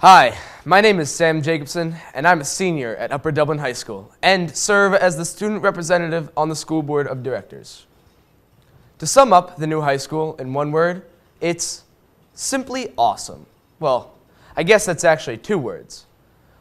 Hi, my name is Sam Jacobson, and I'm a senior at Upper Dublin High School and serve as the student representative on the school board of directors. To sum up the new high school in one word, it's simply awesome. Well, I guess that's actually two words.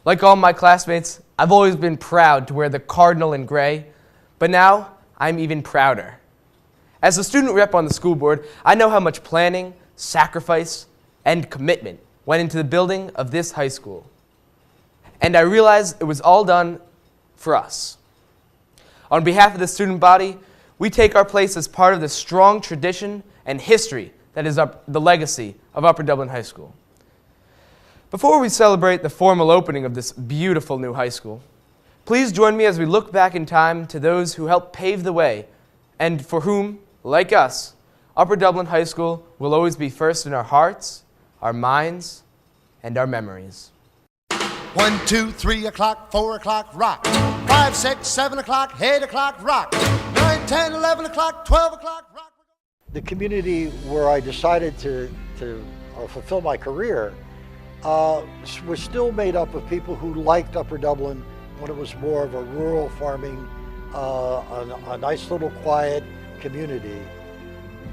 Like all my classmates, I've always been proud to wear the cardinal in gray, but now I'm even prouder. As a student rep on the school board, I know how much planning, sacrifice, and commitment went into the building of this high school. And I realized it was all done for us. On behalf of the student body, we take our place as part of the strong tradition and history that is the legacy of Upper Dublin High School. Before we celebrate the formal opening of this beautiful new high school, please join me as we look back in time to those who helped pave the way and for whom, like us, Upper Dublin High School will always be first in our hearts, our minds, and our memories. 1, 2, 3 o'clock, 4 o'clock, rock. 5, 6, 7 o'clock, 8 o'clock, rock. 9, 10, 11 o'clock, 12 o'clock, rock. The community where I decided to fulfill my career was still made up of people who liked Upper Dublin when it was more of a rural farming, a nice little quiet community.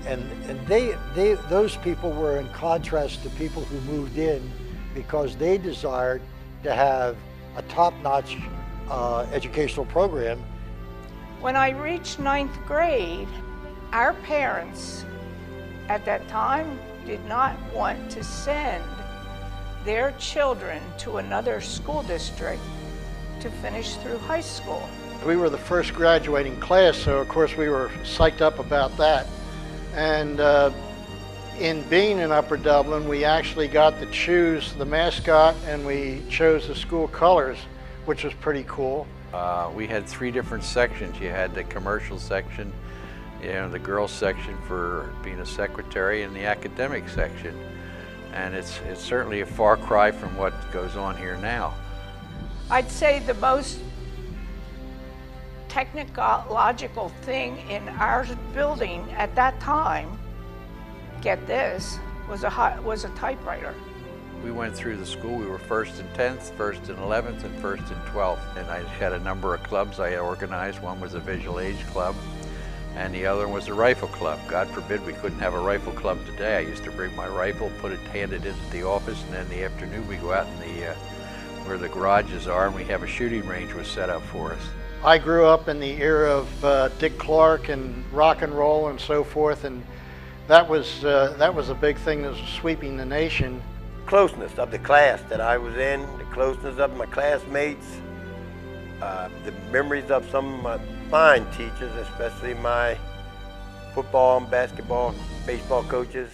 And those people were in contrast to people who moved in because they desired to have a top-notch educational program. When I reached 9th grade, our parents at that time did not want to send their children to another school district to finish through high school. We were the first graduating class, so of course we were psyched up about that. And in being in Upper Dublin, we actually got to choose the mascot and we chose the school colors, which was pretty cool. We had 3 different sections. You had the commercial section, the girls section for being a secretary, and the academic section. And it's certainly a far cry from what goes on here now. I'd say the most technological thing in our building at that time, get this, was a typewriter. We went through the school. We were first in 10th, first in 11th, and first in 12th. And I had a number of clubs I organized. One was a visual age club, and the other one was a rifle club. God forbid we couldn't have a rifle club today. I used to bring my rifle, hand it into the office, and then in the afternoon we go out in where the garages are, and we have a shooting range was set up for us. I grew up in the era of Dick Clark and rock and roll and so forth, and that was a big thing that was sweeping the nation. Closeness of the class that I was in, the closeness of my classmates, the memories of some of my fine teachers, especially my football and basketball, baseball coaches.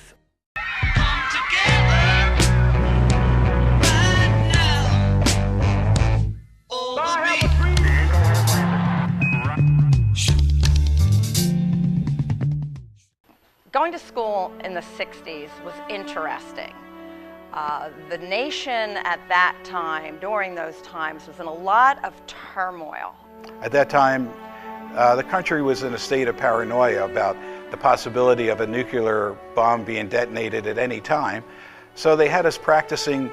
Going to school in the 60s was interesting. The nation at that time, during those times, was in a lot of turmoil. At that time, the country was in a state of paranoia about the possibility of a nuclear bomb being detonated at any time. So they had us practicing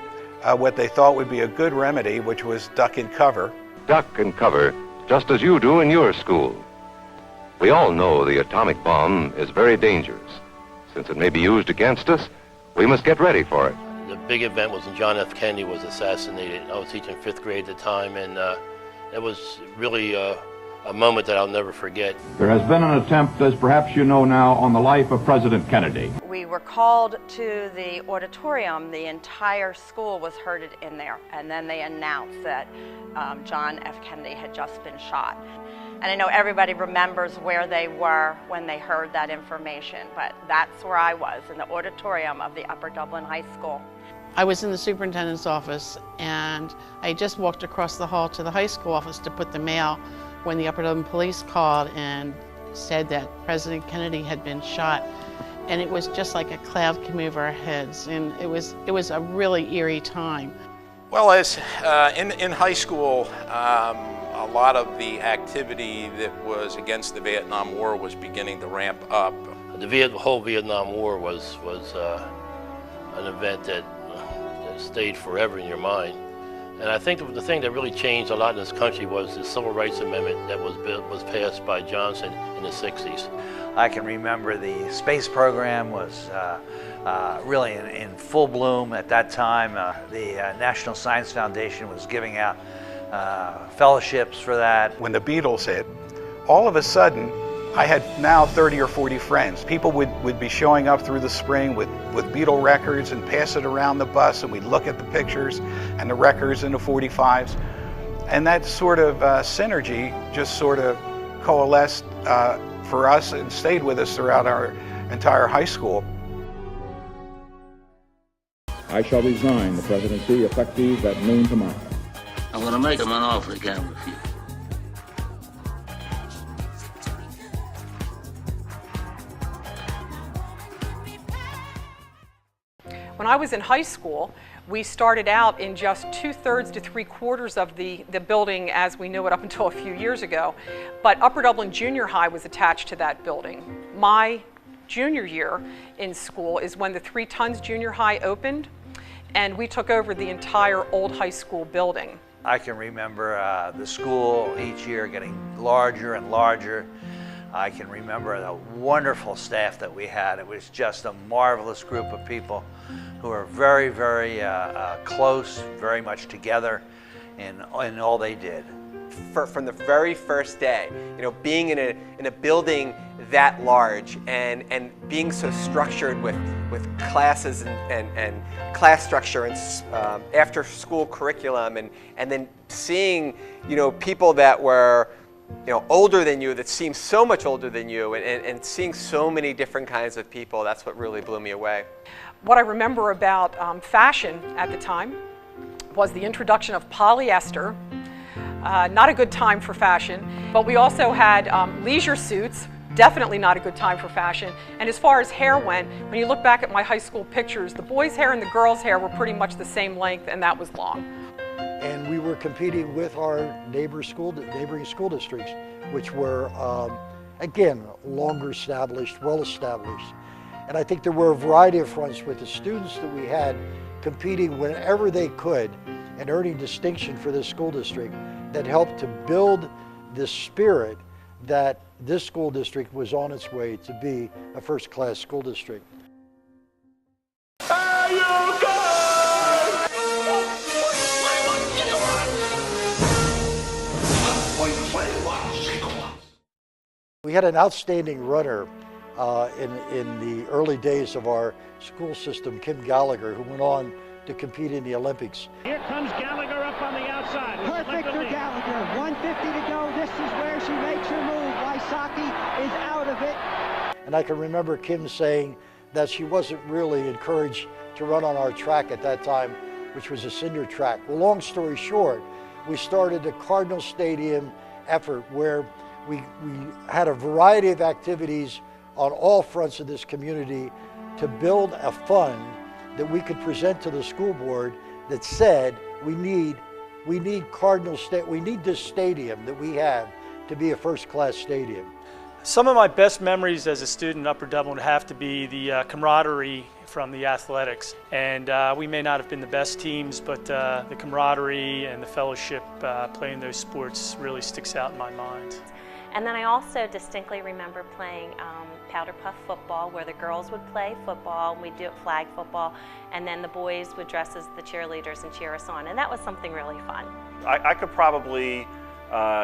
what they thought would be a good remedy, which was duck and cover. Duck and cover, just as you do in your school. We all know the atomic bomb is very dangerous. Since it may be used against us, we must get ready for it. The big event was when John F. Kennedy was assassinated. I was teaching 5th grade at the time, and it was really a moment that I'll never forget. There has been an attempt, as perhaps you know now, on the life of President Kennedy. We were called to the auditorium. The entire school was herded in there, and then they announced that John F. Kennedy had just been shot. And I know everybody remembers where they were when they heard that information, but that's where I was, in the auditorium of the Upper Dublin High School. I was in the superintendent's office, and I just walked across the hall to the high school office to put the mail when the Upper Dublin police called and said that President Kennedy had been shot. And it was just like a cloud came over our heads, and it was a really eerie time. Well, as in high school, a lot of the activity that was against the Vietnam War was beginning to ramp up. The whole Vietnam War was an event that stayed forever in your mind. And I think the thing that really changed a lot in this country was the Civil Rights Amendment that was passed by Johnson in the 60s. I can remember the space program was really in full bloom at that time. The National Science Foundation was giving out fellowships for that. When the Beatles hit, all of a sudden, I had now 30 or 40 friends. People would be showing up through the spring with Beatle records and pass it around the bus, and we'd look at the pictures and the records and the 45s. And that sort of synergy just sort of coalesced for us and stayed with us throughout our entire high school. I shall resign the presidency effective at noon tomorrow. I'm going to make him an offer he can't refuse. When I was in high school, we started out in just 2/3 to 3/4 of the building as we knew it up until a few years ago. But Upper Dublin Junior High was attached to that building. My junior year in school is when the 3 Tons Junior High opened, and we took over the entire old high school building. I can remember the school each year getting larger and larger. I can remember the wonderful staff that we had. It was just a marvelous group of people who were very, very close, very much together in all they did. From the very first day, being in a building that large and being so structured with classes and class structure and after school curriculum and then seeing people that were older than you, that seemed so much older than you, and seeing so many different kinds of people, that's what really blew me away. What I remember about fashion at the time was the introduction of polyester. Not a good time for fashion, but we also had leisure suits, definitely not a good time for fashion. And as far as hair went, when you look back at my high school pictures, the boys' hair and the girls' hair were pretty much the same length, and that was long. And we were competing with our neighboring school districts, which were, again, longer established, well established. And I think there were a variety of fronts with the students that we had competing whenever they could and earning distinction for this school district that helped to build this spirit that this school district was on its way to be a first-class school district. We had an outstanding runner in the early days of our school system, Kim Gallagher, who went on to compete in the Olympics. Here comes Gallagher up on the outside. Perfect for Gallagher. 150 to go. This is where she makes her move. Wysocki is out of it. And I can remember Kim saying that she wasn't really encouraged to run on our track at that time, which was a cinder track. Well, long story short, we started the Cardinal Stadium effort where we had a variety of activities on all fronts of this community to build a fund that we could present to the school board that said we need this stadium that we have to be a first-class stadium. Some of my best memories as a student in Upper Dublin would have to be the camaraderie from the athletics. And we may not have been the best teams, but the camaraderie and the fellowship playing those sports really sticks out in my mind. And then I also distinctly remember playing powder puff football, where the girls would play football, and we'd do flag football, and then the boys would dress as the cheerleaders and cheer us on, and that was something really fun. I could probably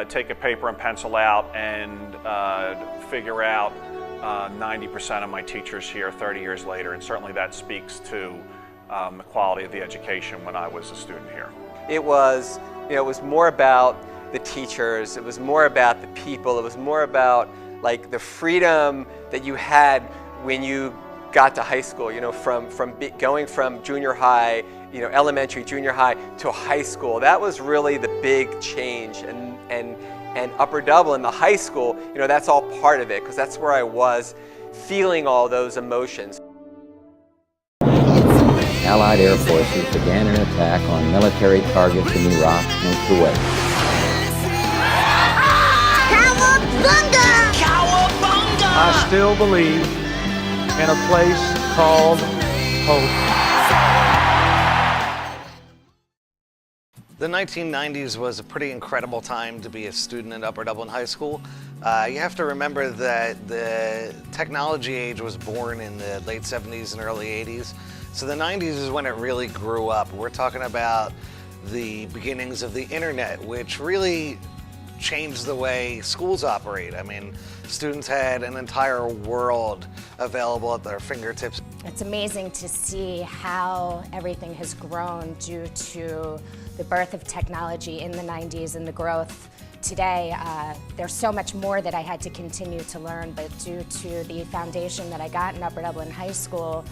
take a paper and pencil out and figure out 90% of my teachers here 30 years later, and certainly that speaks to the quality of the education when I was a student here. It was more about the teachers, it was more about the people, it was more about like the freedom that you had when you got to high school, going from junior high, elementary, junior high to high school. That was really the big change, and Upper Dublin, the high school, that's all part of it, because that's where I was feeling all those emotions. Allied air forces began an attack on military targets in Iraq and Kuwait. I still believe in a place called hope. The 1990s was a pretty incredible time to be a student at Upper Dublin High School. You have to remember that the technology age was born in the late 70s and early 80s. So the 90s is when it really grew up. We're talking about the beginnings of the internet, which really changed the way schools operate. I mean, students had an entire world available at their fingertips. It's amazing to see how everything has grown due to the birth of technology in the 90s and the growth today. There's so much more that I had to continue to learn, but due to the foundation that I got in Upper Dublin High School,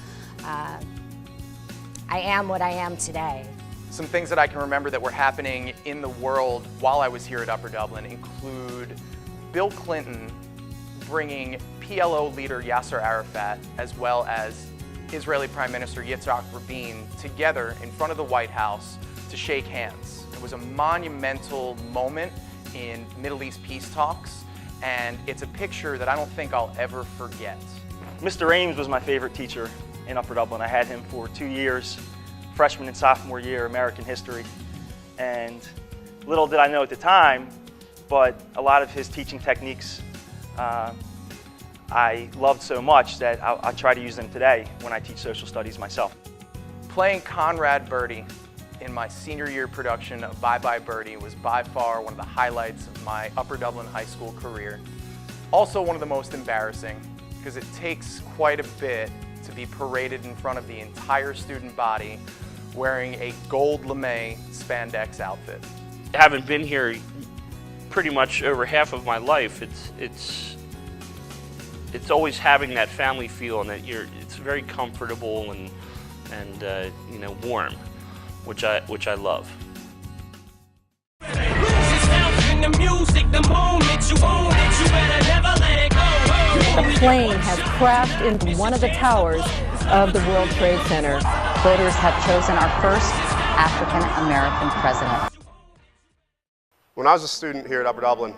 I am what I am today. Some things that I can remember that were happening in the world while I was here at Upper Dublin include Bill Clinton bringing PLO leader Yasser Arafat as well as Israeli Prime Minister Yitzhak Rabin together in front of the White House to shake hands. It was a monumental moment in Middle East peace talks, and it's a picture that I don't think I'll ever forget. Mr. Ames was my favorite teacher in Upper Dublin. I had him for 2 years. Freshman and sophomore year, American history. And little did I know at the time, but a lot of his teaching techniques I loved so much that I try to use them today when I teach social studies myself. Playing Conrad Birdie in my senior year production of Bye Bye Birdie was by far one of the highlights of my Upper Dublin High School career. Also one of the most embarrassing, because it takes quite a bit to be paraded in front of the entire student body wearing a gold lame spandex outfit. Having been here pretty much over half of my life, it's always having that family feel, and that it's very comfortable and you know, warm, which I love. A plane has crashed into one of the towers of the World Trade Center. Voters have chosen our first African-American president. When I was a student here at Upper Dublin,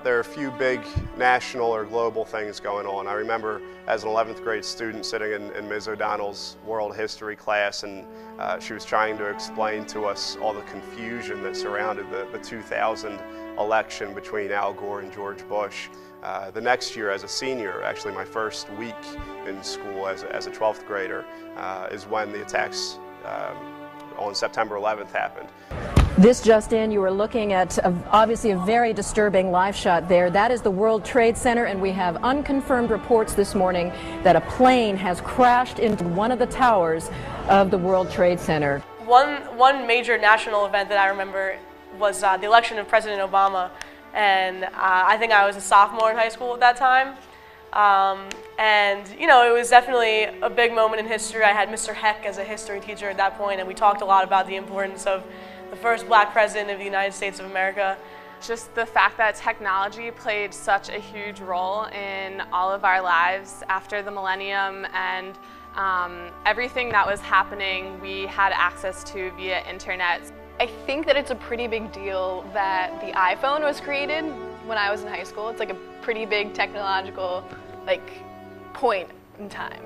there are a few big national or global things going on. I remember as an 11th grade student sitting in Ms. O'Donnell's world history class, and she was trying to explain to us all the confusion that surrounded the 2000 election between Al Gore and George Bush. The next year as a senior, actually my first week in school as a 12th grader, is when the attacks on September 11th happened. This just in, you are looking at obviously a very disturbing live shot there. That is the World Trade Center, and we have unconfirmed reports this morning that a plane has crashed into one of the towers of the World Trade Center. One major national event that I remember was the election of President Obama, and I think I was a sophomore in high school at that time. And you know, it was definitely a big moment in history. I had Mr. Heck as a history teacher at that point, and we talked a lot about the importance of the first black president of the United States of America. Just the fact that technology played such a huge role in all of our lives after the millennium, and everything that was happening we had access to via internet. I think that it's a pretty big deal that the iPhone was created when I was in high school. It's like a pretty big technological point in time.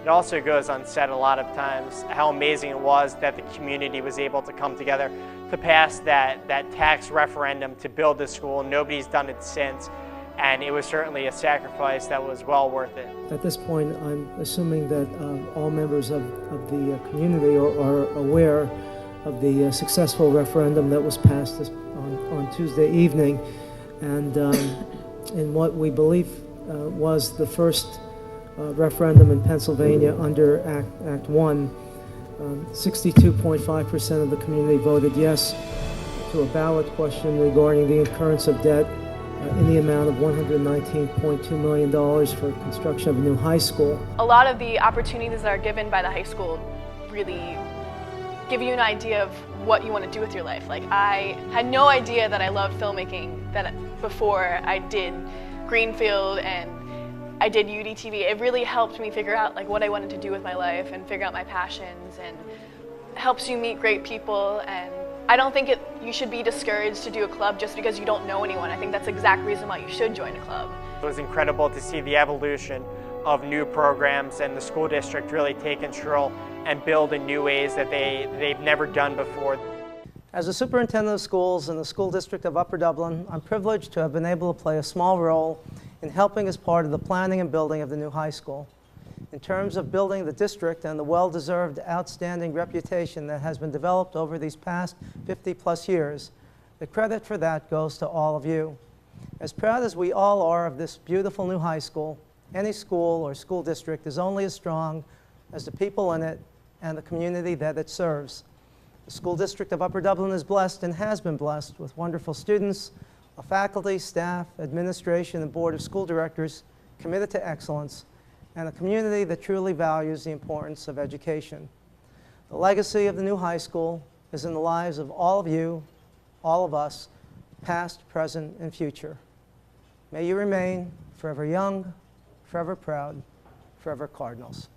It also goes unsaid a lot of times how amazing it was that the community was able to come together to pass that tax referendum to build this school. Nobody's done it since, and it was certainly a sacrifice that was well worth it. At this point, I'm assuming that all members of the community are aware of the successful referendum that was passed on Tuesday evening, and in what we believe was the first referendum in Pennsylvania under Act 1. 62.5% of the community voted yes to a ballot question regarding the incurrence of debt in the amount of $119.2 million for construction of a new high school. A lot of the opportunities that are given by the high school really give you an idea of what you want to do with your life. Like, I had no idea that I loved filmmaking before I did Greenfield and I did UDTV. It really helped me figure out what I wanted to do with my life and figure out my passions, and helps you meet great people. And I don't think you should be discouraged to do a club just because you don't know anyone. I think that's the exact reason why you should join a club. It was incredible to see the evolution of new programs and the school district really take control and build in new ways that they've never done before. As a superintendent of schools in the school district of Upper Dublin, I'm privileged to have been able to play a small role in helping as part of the planning and building of the new high school. In terms of building the district and the well-deserved outstanding reputation that has been developed over these past 50+ years, the credit for that goes to all of you. As proud as we all are of this beautiful new high school, any school or school district is only as strong as the people in it and the community that it serves. The school district of Upper Dublin is blessed and has been blessed with wonderful students, a faculty, staff, administration, and board of school directors committed to excellence, and a community that truly values the importance of education. The legacy of the new high school is in the lives of all of you, all of us, past, present, and future. May you remain forever young, forever proud, forever Cardinals.